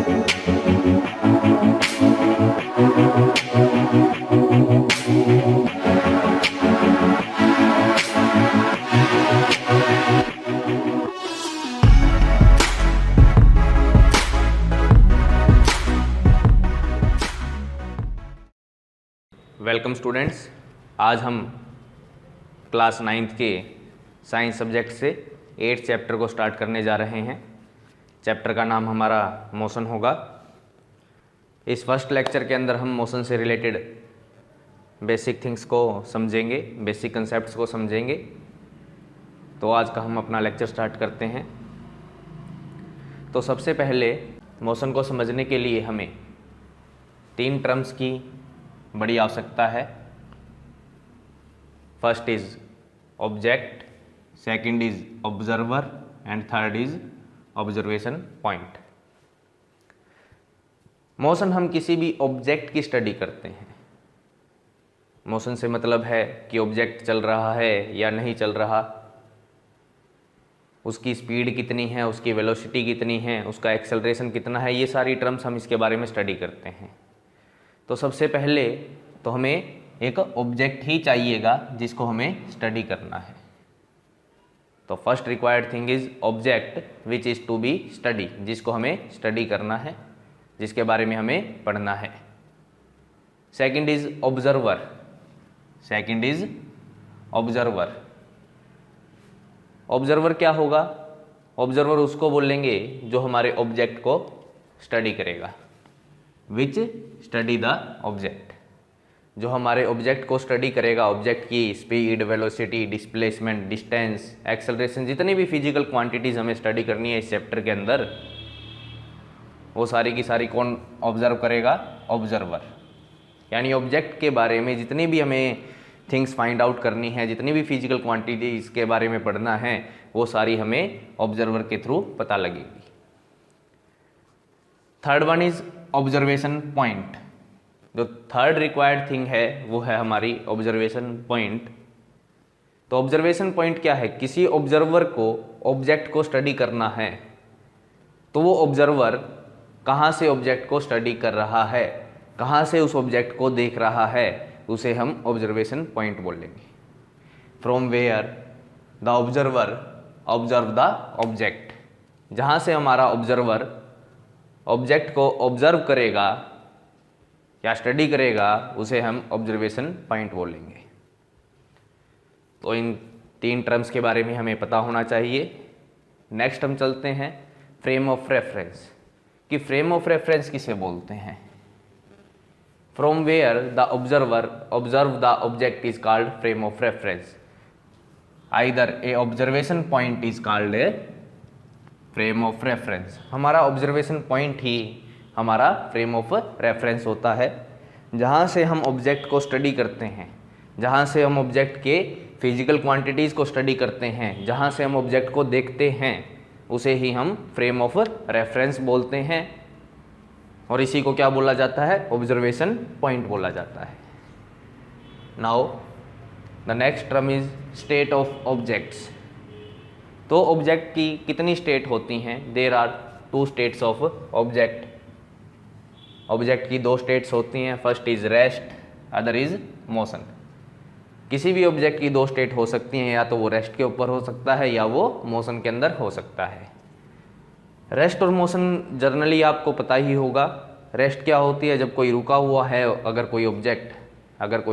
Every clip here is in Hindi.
वेलकम स्टूडेंट्स, आज हम क्लास 9th के साइंस सब्जेक्ट से 8th चैप्टर को स्टार्ट करने जा रहे हैं। चैप्टर का नाम हमारा मोशन होगा। इस फर्स्ट लेक्चर के अंदर हम मोशन से रिलेटेड बेसिक थिंग्स को समझेंगे, बेसिक कंसेप्ट्स को समझेंगे। तो आज का हम अपना लेक्चर स्टार्ट करते हैं। तो सबसे पहले मोशन को समझने के लिए हमें 3 टर्म्स की बड़ी आवश्यकता है। First is object, second is observer and third is observation point. Motion हम किसी भी ऑब्जेक्ट की स्टडी करते हैं। मोशन से मतलब है कि ऑब्जेक्ट चल रहा है या नहीं चल रहा, उसकी स्पीड कितनी है, उसकी वेलोसिटी कितनी है, उसका एक्सेलरेशन कितना है, ये सारी टर्म्स हम इसके बारे में स्टडी करते हैं। तो सबसे पहले तो हमें एक ऑब्जेक्ट ही चाहिएगा जिसको हमें स्टडी करना है। तो first required thing is object which is to be study, जिसको हमें स्टडी करना है, जिसके बारे में हमें पढ़ना है। Second is observer, second is observer. Observer क्या होगा? ऑब्जर्वर उसको बोलेंगे जो हमारे ऑब्जेक्ट को स्टडी करेगा। विच स्टडी द ऑब्जेक्ट, जो हमारे ऑब्जेक्ट को स्टडी करेगा। ऑब्जेक्ट की speed, velocity, displacement, distance, acceleration, जितनी भी फिजिकल क्वांटिटीज़ हमें स्टडी करनी है इस चैप्टर के अंदर, वो सारी की सारी कौन ऑब्जर्व करेगा? ऑब्जर्वर। यानी ऑब्जेक्ट के बारे में जितनी भी हमें थिंग्स फाइंड आउट करनी है, जितनी भी फिजिकल क्वांटिटीज़ के बारे में पढ़ना है, वो सारी हमें ऑब्जर्वर के थ्रू पता लगेगी। Third one is observation point. जो थर्ड रिक्वायर्ड थिंग है वो है हमारी ऑब्जर्वेशन पॉइंट। तो ऑब्जर्वेशन पॉइंट क्या है? किसी ऑब्जर्वर को ऑब्जेक्ट को स्टडी करना है तो वो ऑब्जर्वर कहाँ से ऑब्जेक्ट को स्टडी कर रहा है, कहाँ से उस ऑब्जेक्ट को देख रहा है, उसे हम ऑब्जर्वेशन पॉइंट बोलेंगे। From where the observer observe the object, जहाँ से हमारा ऑब्जर्वर ऑब्जेक्ट को ऑब्जर्व करेगा या स्टडी करेगा, उसे हम ऑब्जर्वेशन पॉइंट बोलेंगे। तो इन 3 टर्म्स के बारे में हमें पता होना चाहिए। नेक्स्ट हम चलते हैं फ्रेम ऑफ रेफरेंस, कि फ्रेम ऑफ रेफरेंस किसे बोलते हैं। From where the observer observe the object is called frame of reference. Either a observation point is called a frame of reference. हमारा ऑब्जर्वेशन पॉइंट ही हमारा फ्रेम ऑफ रेफरेंस होता है, जहाँ से हम ऑब्जेक्ट को स्टडी करते हैं, जहाँ से हम ऑब्जेक्ट के फिजिकल क्वांटिटीज़ को स्टडी करते हैं, जहाँ से हम ऑब्जेक्ट को देखते हैं, उसे ही हम फ्रेम ऑफ रेफरेंस बोलते हैं। और इसी को क्या बोला जाता है? ऑब्जर्वेशन पॉइंट बोला जाता है। Now the next term is state of objects. तो ऑब्जेक्ट की कितनी स्टेट होती हैं? There are 2 states of object. Object की 2 स्टेट्स होती हैं। First is rest, other is motion. किसी भी ऑब्जेक्ट की 2 स्टेट हो सकती हैं, या तो वो रेस्ट के ऊपर हो सकता है या वो मोशन के अंदर हो सकता है। रेस्ट और मोशन जनरली आपको पता ही होगा। रेस्ट क्या होती है? जब कोई रुका हुआ है, अगर कोई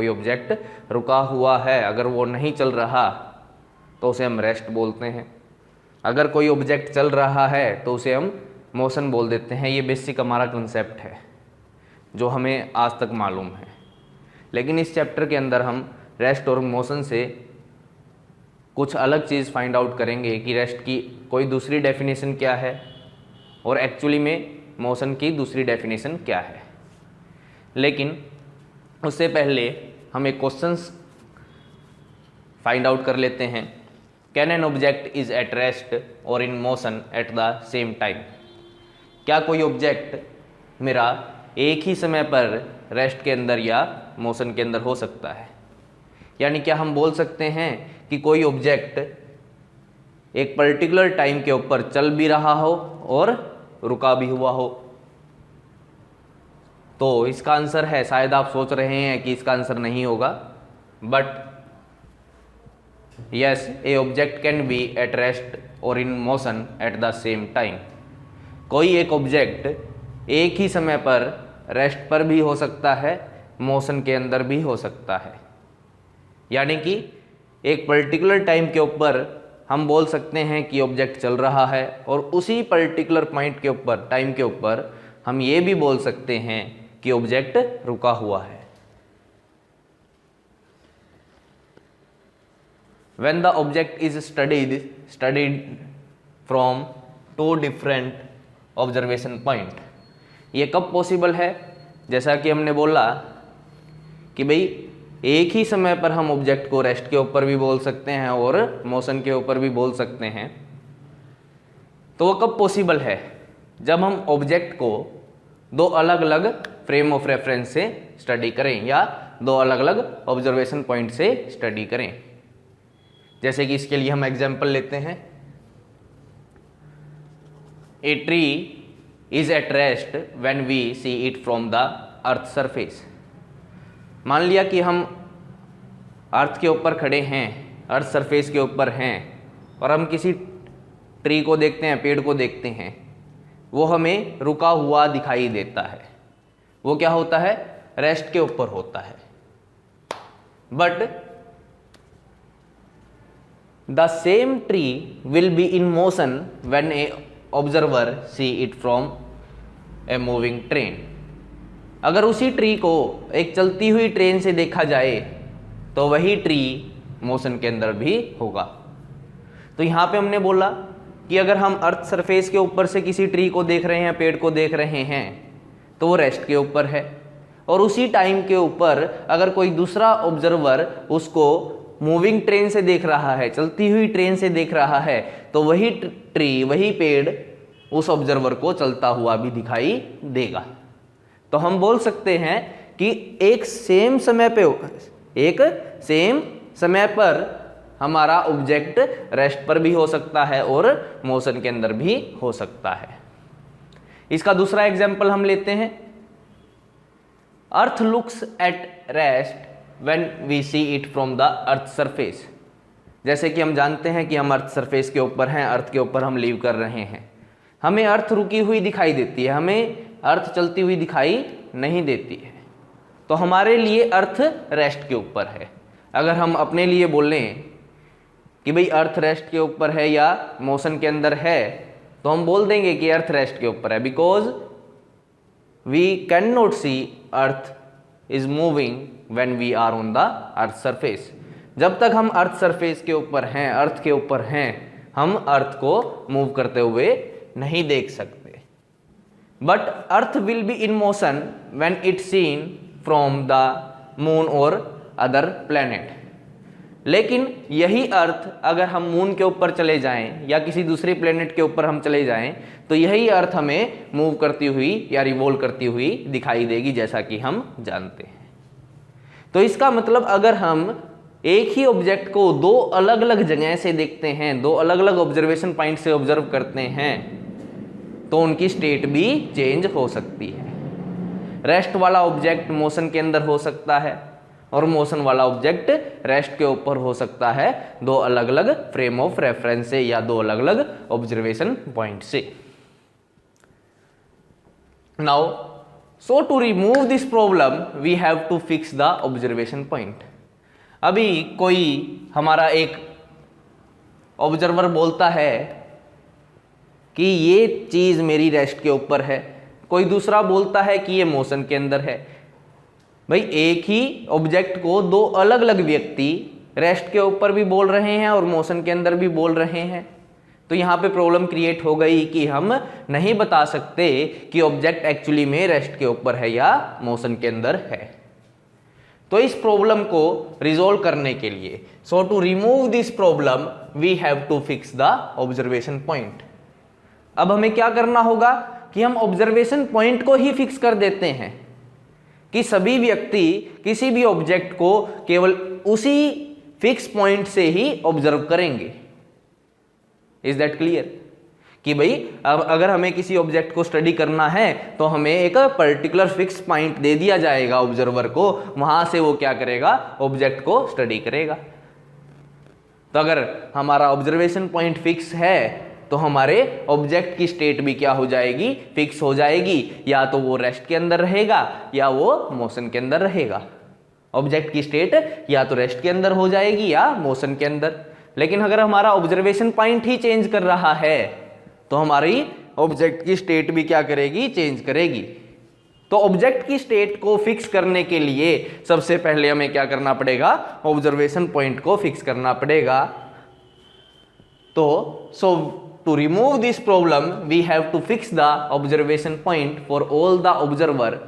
ऑब्जेक्ट रुका हुआ है, अगर वो नहीं चल रहा तो उसे हम रेस्ट बोलते हैं। अगर कोई ऑब्जेक्ट चल रहा है तो उसे हम मोशन बोल देते हैं। ये बेसिक हमारा कंसेप्ट है जो हमें आज तक मालूम है। लेकिन इस चैप्टर के अंदर हम रेस्ट और मोशन से कुछ अलग चीज़ फाइंड आउट करेंगे कि रेस्ट की कोई दूसरी डेफिनेशन क्या है और एक्चुअली में मोशन की दूसरी डेफिनेशन क्या है। लेकिन उससे पहले हम एक क्वेश्चंस फाइंड आउट कर लेते हैं। Can an object is at rest और in motion at the same time. क्या कोई ऑब्जेक्ट मेरा एक ही समय पर रेस्ट के अंदर या मोशन के अंदर हो सकता है? यानी क्या हम बोल सकते हैं कि कोई ऑब्जेक्ट एक पर्टिकुलर टाइम के ऊपर चल भी रहा हो और रुका भी हुआ हो? तो इसका आंसर है, शायद आप सोच रहे हैं कि इसका आंसर नहीं होगा, but yes, a object can be at rest और in motion at the same time. कोई एक ऑब्जेक्ट एक ही समय पर रेस्ट पर भी हो सकता है, मोशन के अंदर भी हो सकता है। यानी कि एक पर्टिकुलर टाइम के ऊपर हम बोल सकते हैं कि ऑब्जेक्ट चल रहा है, और उसी पर्टिकुलर पॉइंट के ऊपर, टाइम के ऊपर हम ये भी बोल सकते हैं कि ऑब्जेक्ट रुका हुआ है। When the object is studied from two different observation point, ये कब पॉसिबल है? जैसा कि हमने बोला कि भाई एक ही समय पर हम ऑब्जेक्ट को रेस्ट के ऊपर भी बोल सकते हैं और मोशन के ऊपर भी बोल सकते हैं। तो वो कब पॉसिबल है? जब हम ऑब्जेक्ट को दो अलग अलग फ्रेम ऑफ रेफरेंस से स्टडी करें या दो अलग अलग ऑब्जर्वेशन पॉइंट से स्टडी करें। जैसे कि इसके लिए हम एग्जाम्पल लेते हैं, a tree is at rest when we see it from the earth surface. मान लिया कि हम अर्थ के ऊपर खड़े हैं, अर्थ सरफेस के ऊपर हैं, और हम किसी ट्री को देखते हैं, पेड़ को देखते हैं, वो हमें रुका हुआ दिखाई देता है। वो क्या होता है? रेस्ट के ऊपर होता है। But the same tree will be in motion when a observer C it from a moving train. अगर उसी ट्री को एक चलती हुई ट्रेन से देखा जाए तो वही ट्री मोशन के अंदर भी होगा। तो यहाँ पे हमने बोला कि अगर हम अर्थ सरफेस के ऊपर से किसी ट्री को देख रहे हैं, पेड़ को देख रहे हैं, तो वो रेस्ट के ऊपर है, और उसी टाइम के ऊपर अगर कोई दूसरा ऑब्जर्वर उसको मूविंग ट्रेन से देख रहा है, चलती हुई ट्रेन से देख रहा है, तो वही ट्री, वही पेड़ उस ऑब्जर्वर को चलता हुआ भी दिखाई देगा। तो हम बोल सकते हैं कि एक सेम समय पर हमारा ऑब्जेक्ट रेस्ट पर भी हो सकता है और मोशन के अंदर भी हो सकता है। इसका दूसरा एग्जाम्पल हम लेते हैं, earth looks at rest when we see it from the earth surface. जैसे कि हम जानते हैं कि हम अर्थ सरफेस के ऊपर हैं, अर्थ के ऊपर हम लीव कर रहे हैं, हमें अर्थ रुकी हुई दिखाई देती है, हमें अर्थ चलती हुई दिखाई नहीं देती है। तो हमारे लिए अर्थ रेस्ट के ऊपर है। अगर हम अपने लिए बोलें कि भाई अर्थ रेस्ट के ऊपर है या मोशन के अंदर है, तो हम बोल देंगे कि अर्थ रेस्ट के ऊपर है, because we can not see earth is moving when we are on the earth surface. जब तक हम अर्थ सरफेस के ऊपर हैं, अर्थ के ऊपर हैं, हम अर्थ को मूव करते हुए नहीं देख सकते। But earth will be in motion when it seen from the moon और अदर प्लैनेट। लेकिन यही अर्थ अगर हम मून के ऊपर चले जाएं या किसी दूसरे प्लेनेट के ऊपर हम चले जाएं, तो यही अर्थ हमें मूव करती हुई या रिवॉल्व करती हुई दिखाई देगी, जैसा कि हम जानते हैं। तो इसका मतलब अगर हम एक ही ऑब्जेक्ट को दो अलग अलग जगह से देखते हैं, दो अलग अलग ऑब्जर्वेशन पॉइंट से ऑब्जर्व करते हैं, तो उनकी स्टेट भी चेंज हो सकती है। रेस्ट वाला ऑब्जेक्ट मोशन के अंदर हो सकता है और मोशन वाला ऑब्जेक्ट रेस्ट के ऊपर हो सकता है, दो अलग अलग फ्रेम ऑफ रेफरेंस से या दो अलग अलग ऑब्जर्वेशन पॉइंट से। Now so to remove this problem we have to fix the observation point. अभी कोई हमारा एक ऑब्जर्वर बोलता है कि ये चीज मेरी रेस्ट के ऊपर है, कोई दूसरा बोलता है कि ये मोशन के अंदर है। भाई एक ही ऑब्जेक्ट को दो अलग अलग व्यक्ति रेस्ट के ऊपर भी बोल रहे हैं और मोशन के अंदर भी बोल रहे हैं, तो यहाँ पे प्रॉब्लम क्रिएट हो गई कि हम नहीं बता सकते कि ऑब्जेक्ट एक्चुअली में रेस्ट के ऊपर है या मोशन के अंदर है। तो इस प्रॉब्लम को रिजोल्व करने के लिए, so to remove this problem we have to fix the observation point. अब हमें क्या करना होगा कि हम ऑब्जर्वेशन पॉइंट को ही फिक्स कर देते हैं कि सभी व्यक्ति किसी भी ऑब्जेक्ट को केवल उसी फिक्स पॉइंट से ही ऑब्जर्व करेंगे। Is that clear? कि भाई अब अगर हमें किसी ऑब्जेक्ट को स्टडी करना है तो हमें एक पर्टिकुलर फिक्स पॉइंट दे दिया जाएगा ऑब्जर्वर को, वहां से वो क्या करेगा, ऑब्जेक्ट को स्टडी करेगा। तो अगर हमारा ऑब्जर्वेशन पॉइंट फिक्स है तो हमारे ऑब्जेक्ट की स्टेट भी क्या हो जाएगी, फिक्स हो जाएगी, या तो वो रेस्ट के अंदर रहेगा या वो मोशन के अंदर रहेगा। ऑब्जेक्ट की स्टेट या तो रेस्ट के अंदर हो जाएगी या मोशन के अंदर। लेकिन अगर हमारा ऑब्जर्वेशन पॉइंट ही चेंज कर रहा है तो हमारी ऑब्जेक्ट की स्टेट भी क्या करेगी, चेंज करेगी। तो ऑब्जेक्ट की स्टेट को फिक्स करने के लिए सबसे पहले हमें क्या करना पड़ेगा, ऑब्जर्वेशन पॉइंट को फिक्स करना पड़ेगा। तो so to remove this problem we have to fix the observation point for all the observer.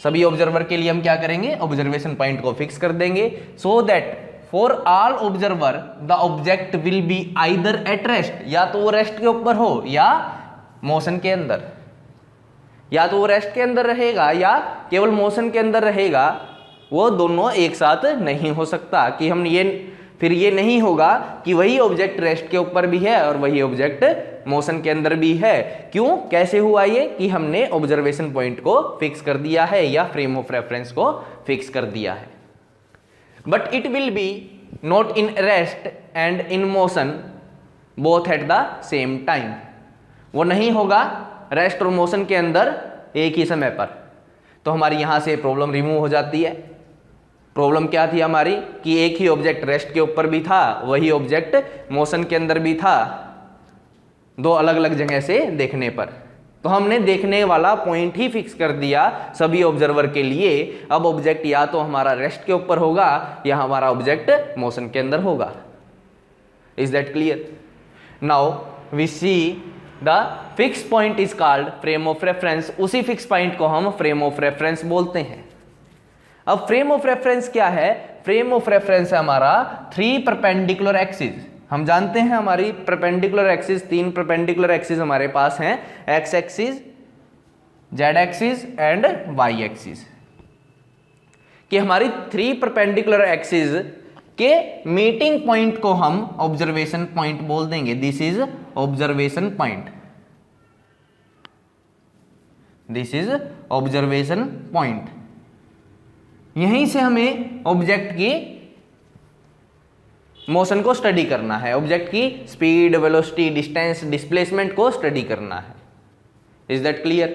सभी ऑब्जर्वर के लिए हम क्या करेंगे, ऑब्जर्वेशन पॉइंट को फिक्स कर देंगे, so that for all observer the object will be either at rest, या तो वो रेस्ट के ऊपर हो या मोशन के अंदर, या तो वो रेस्ट के अंदर रहेगा या केवल मोशन के अंदर रहेगा। वो दोनों एक साथ नहीं हो सकता कि हम फिर ये नहीं होगा कि वही ऑब्जेक्ट रेस्ट के ऊपर भी है और वही ऑब्जेक्ट मोशन के अंदर भी है। क्यों, कैसे हुआ ये, कि हमने ऑब्जर्वेशन पॉइंट को फिक्स कर दिया है या फ्रेम ऑफ रेफरेंस को फिक्स कर दिया है। But it will be not in rest and in motion both at the same time. वो नहीं होगा रेस्ट और मोशन के अंदर एक ही समय पर। तो हमारी यहां से प्रॉब्लम रिमूव हो जाती है। प्रॉब्लम क्या थी हमारी, कि एक ही ऑब्जेक्ट रेस्ट के ऊपर भी था, वही ऑब्जेक्ट मोशन के अंदर भी था, दो अलग अलग जगह से देखने पर। तो हमने देखने वाला पॉइंट ही फिक्स कर दिया सभी ऑब्जर्वर के लिए। अब ऑब्जेक्ट या तो हमारा रेस्ट के ऊपर होगा या हमारा ऑब्जेक्ट मोशन के अंदर होगा। Is that clear? Now we see the fix point is called frame of reference. उसी फिक्स पॉइंट को हम फ्रेम ऑफ रेफरेंस बोलते हैं। अब फ्रेम ऑफ रेफरेंस क्या है? फ्रेम ऑफ रेफरेंस है हमारा 3 परपेंडिकुलर एक्सिस। हम जानते हैं हमारी परपेंडिकुलर एक्सिस, 3 परपेंडिकुलर एक्सिस हमारे पास हैं, x axis, z axis and y axis. कि हमारी 3 परपेंडिकुलर एक्सिस के मीटिंग पॉइंट को हम ऑब्जर्वेशन पॉइंट बोल देंगे। This is observation point, this is observation point. यहीं से हमें ऑब्जेक्ट की मोशन को स्टडी करना है, ऑब्जेक्ट की स्पीड, वेलोसिटी, डिस्टेंस, डिस्प्लेसमेंट को स्टडी करना है। Is that clear?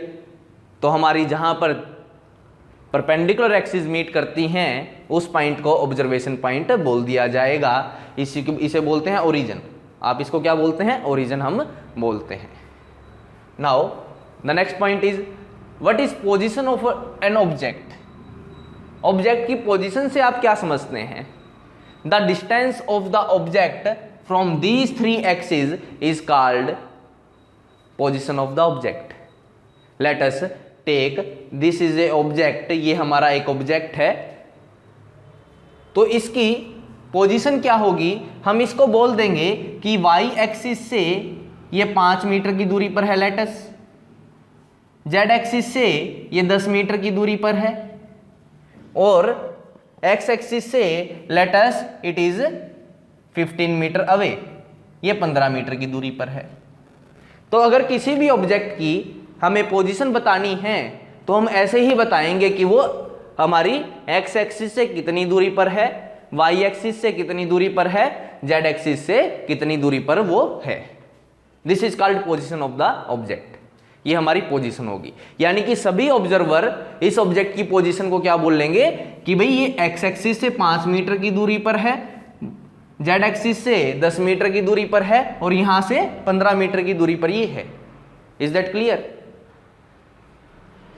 तो हमारी जहां पर परपेंडिकुलर एक्सिस मीट करती हैं उस पॉइंट को ऑब्जर्वेशन पॉइंट बोल दिया जाएगा। इसे बोलते हैं ओरिजिन। आप इसको क्या बोलते हैं? ओरिजिन हम बोलते हैं। Now the next point is what is position of an object. Object की पोजीशन से आप क्या समझते हैं? The distance of the object from these 3 axis is called position of the object. Let us take this is a object. ये हमारा एक ऑब्जेक्ट है, तो इसकी पोजीशन क्या होगी? हम इसको बोल देंगे कि वाई एक्सिस से ये 5 मीटर की दूरी पर है, लेट अस। जेड एक्सिस से ये 10 मीटर की दूरी पर है, और एक्स एक्सिस से let us it is 15 metre away, ये 15 मीटर की दूरी पर है। तो अगर किसी भी ऑब्जेक्ट की हमें पोजीशन बतानी है तो हम ऐसे ही बताएंगे कि वो हमारी एक्स एक्सिस से कितनी दूरी पर है, वाई एक्सिस से कितनी दूरी पर है, जेड एक्सिस से कितनी दूरी पर वो है। This is called position of the object. ये हमारी पोजीशन होगी। यानी कि सभी ऑब्जर्वर इस ऑब्जेक्ट की पोजीशन को क्या बोल लेंगे कि भाई ये एक्स एक्सिस से 5 मीटर की दूरी पर है, जेड एक्सिस से 10 मीटर की दूरी पर है, और यहां से 15 मीटर की दूरी पर ये है। Is that clear?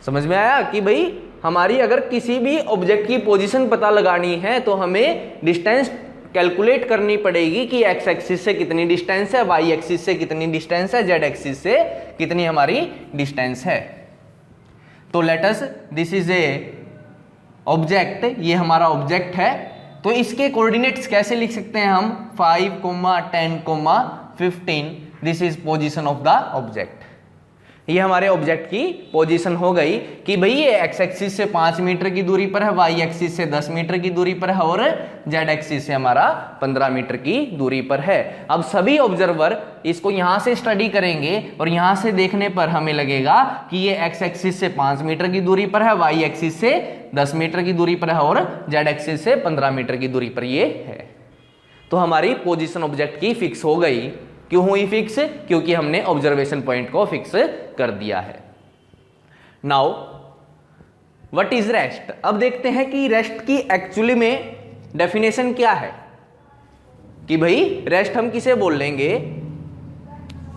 समझ में आया कि भाई हमारी अगर किसी भी ऑब्जेक्ट की पोजीशन पता लगानी है तो हमें डिस्टेंस कैलकुलेट करनी पड़ेगी कि एक्स एक्सिस से कितनी डिस्टेंस है, वाई एक्सिस से कितनी डिस्टेंस है, जेड एक्सिस से कितनी हमारी डिस्टेंस है। तो let us this is a object, ये हमारा ऑब्जेक्ट है। तो इसके कोऑर्डिनेट्स कैसे लिख सकते हैं हम? 5, 10, 15। This is position of the object. ये हमारे ऑब्जेक्ट की पोजीशन हो गई कि भाई ये एक्स एक्सिस से 5 मीटर की दूरी पर है, वाई एक्सिस से 10 मीटर की दूरी पर है और जेड एक्सिस से हमारा 15 मीटर की दूरी पर है। अब सभी ऑब्जर्वर इसको यहां से स्टडी करेंगे और यहां से देखने पर हमें लगेगा कि ये एक्स एक्सिस से 5 मीटर की दूरी पर है, वाई एक्सिस से 10 मीटर की दूरी पर है और जेड एक्सिस से 15 मीटर की दूरी पर ये है। तो हमारी पोजीशन ऑब्जेक्ट की फिक्स हो गई। क्यों हुई फिक्स? क्योंकि हमने ऑब्जर्वेशन पॉइंट को फिक्स कर दिया है। Now what is rest? अब देखते हैं कि रेस्ट की एक्चुअली में डेफिनेशन क्या है, कि भाई रेस्ट हम किसे बोल लेंगे।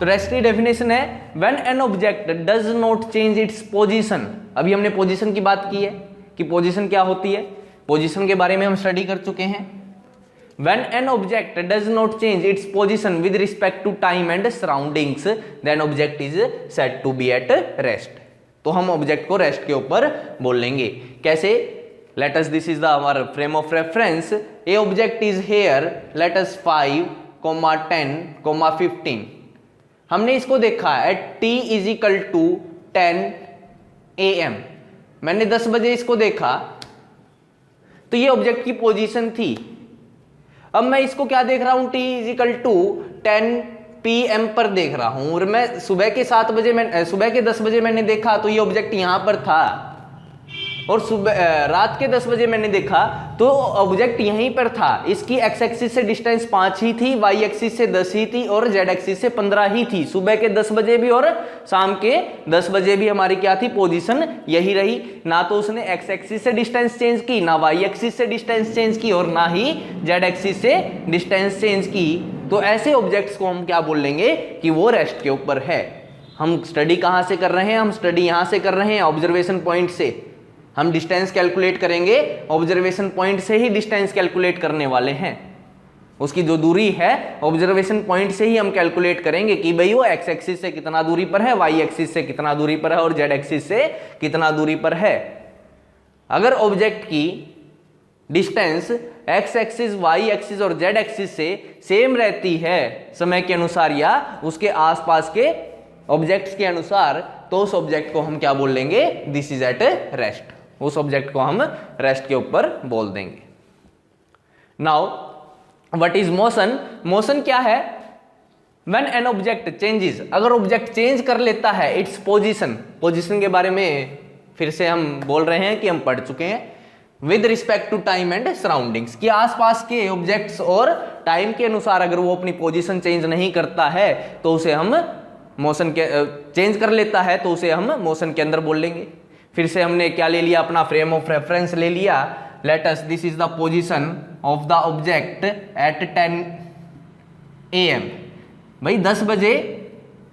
तो रेस्ट की डेफिनेशन है when an object does not change its position. अभी हमने पोजीशन की बात की है कि पोजीशन क्या होती है, पोजीशन के बारे में हम स्टडी कर चुके हैं। When an object does not change its position with respect to time and surroundings, then object is said to be at rest. तो हम ऑब्जेक्ट को रेस्ट के ऊपर बोल लेंगे। कैसे? Let us, this is the our frame of reference. A object is here. Let us 5, 10, 15. हमने इसको देखा at t is equal to 10 AM. मैंने 10 बजे इसको देखा, तो ये ऑब्जेक्ट की पोजीशन थी। अब मैं इसको क्या देख रहा हूं, t is equal to 10 PM पर देख रहा हूं और मैं सुबह के 10 बजे मैंने देखा तो ये ऑब्जेक्ट यहां पर था, और रात के 10 बजे मैंने देखा तो ऑब्जेक्ट यहीं पर था। इसकी एक्स एक्सिस से डिस्टेंस 5 ही थी, वाई एक्सिस से 10 ही थी और जेड एक्सिस से 15 ही थी। सुबह के 10 बजे भी और शाम के 10 बजे भी हमारी क्या थी, पोजीशन यही रही। ना तो उसने एक्स एक्सिस से डिस्टेंस चेंज की, ना वाई एक्सिस से डिस्टेंस चेंज की और ना ही जेड एक्सिस से डिस्टेंस चेंज की। तो ऐसे ऑब्जेक्ट्स को हम क्या बोल लेंगे कि वो रेस्ट के ऊपर है। हम स्टडी कहां से कर रहे हैं? हम स्टडी यहां से कर रहे हैं, ऑब्जर्वेशन पॉइंट से। हम डिस्टेंस कैलकुलेट करेंगे, ऑब्जर्वेशन पॉइंट से ही डिस्टेंस कैलकुलेट करने वाले हैं। उसकी जो दूरी है ऑब्जर्वेशन पॉइंट से ही हम कैलकुलेट करेंगे कि भाई वो एक्स एक्सिस से कितना दूरी पर है, वाई एक्सिस से कितना दूरी पर है और जेड एक्सिस से कितना दूरी पर है। अगर ऑब्जेक्ट की distance x axis, y axis और जेड एक्सिस से सेम रहती है समय के अनुसार या उसके आसपास के ऑब्जेक्ट्स के अनुसार, तो उस ऑब्जेक्ट को हम क्या बोल लेंगे, दिस इज एट रेस्ट। उस ऑब्जेक्ट को हम रेस्ट के ऊपर बोल देंगे। Now what is motion? Motion क्या है? व्हेन एन ऑब्जेक्ट चेंजेस, अगर ऑब्जेक्ट चेंज कर लेता है इट्स पोजीशन, पोजीशन के बारे में फिर से हम बोल रहे हैं कि हम पढ़ चुके हैं, with respect to time and surroundings, कि आसपास के ऑब्जेक्ट्स और टाइम के अनुसार अगर वो अपनी पोजीशन चेंज नहीं करता है तो उसे हम मोशन के चेंज कर लेता है तो उसे हम मोशन के अंदर बोल लेंगे। फिर से हमने क्या ले लिया, अपना फ्रेम ऑफ रेफरेंस ले लिया। Let us, this is the position of the object at 10 AM। भाई 10 बजे,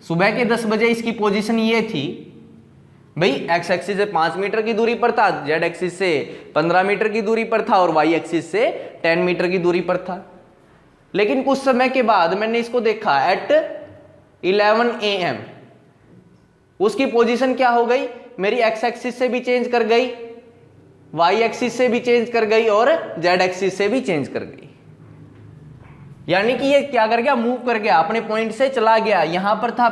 सुबह के 10 बजे इसकी पोजीशन ये थी। भाई एक्स एक्सिस से 5 मीटर की दूरी पर था, जेड एक्सिस से 15 मीटर की दूरी पर था और वाई एक्सिस से 10 मीटर की दूरी पर था। लेकिन कुछ समय के बाद मैंने इसको देखा एट 11 AM। उसकी पोजीशन क्या हो गई, मेरी एक्स एक्सिस से भी चेंज कर गई, वाई एक्सिस से भी चेंज कर गई और जेड एक्सिस से भी चेंज कर गई। यानी कि ये क्या कर गया, मूव कर गया, अपने पॉइंट से चला गया। यहां पर था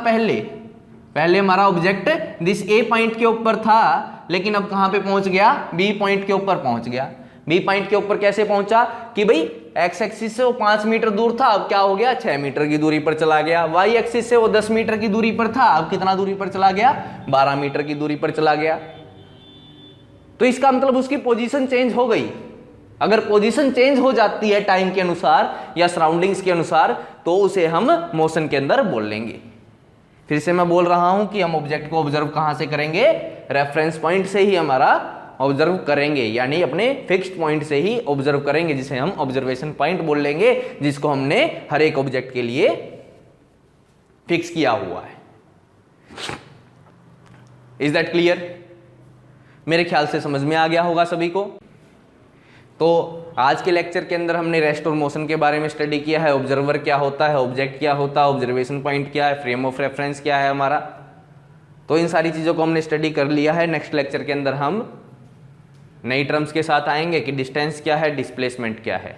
पहले हमारा ऑब्जेक्ट दिस ए पॉइंट के ऊपर था, लेकिन अब कहां पे पहुंच गया, बी पॉइंट के ऊपर पहुंच गया। बी पॉइंट के ऊपर कैसे पहुंचा कि भाई एक्स एक्सिस से वो 5 मीटर दूर था, अब क्या हो गया, 6 मीटर की दूरी पर चला गया। वाई एक्सिस से वो 10 मीटर की दूरी पर था, अब कितना दूरी पर चला गया, 12 मीटर की दूरी पर चला गया। तो इसका मतलब उसकी पोजीशन चेंज हो गई। अगर पोजीशन चेंज हो जाती है टाइम के अनुसार या सराउंडिंग्स के अनुसार, तो उसे हम मोशन के अंदर बोल लेंगे। फिर से मैं बोल रहा हूं कि हम ऑब्जेक्ट को ऑब्जर्व कहां से करेंगे, रेफरेंस पॉइंट से ही हमारा ऑब्जर्व करेंगे, यानी अपने फिक्स्ड पॉइंट से ही ऑब्जर्व करेंगे, जिसे हम ऑब्जर्वेशन पॉइंट बोल लेंगे, जिसको हमने हर एक ऑब्जेक्ट के लिए फिक्स किया हुआ है। Is that clear? मेरे ख्याल से समझ में आ गया होगा सभी को। तो आज के लेक्चर के अंदर हमने रेस्ट और मोशन के बारे में स्टडी किया है। ऑब्जर्वर क्या होता है, ऑब्जेक्ट क्या होता है, ऑब्जर्वेशन पॉइंट क्या है, फ्रेम ऑफ रेफरेंस क्या है हमारा। तो इन सारी चीज़ों को हमने स्टडी कर लिया है। नेक्स्ट लेक्चर के अंदर हम नई टर्म्स के साथ आएंगे कि डिस्टेंस क्या है, डिस्प्लेसमेंट क्या है।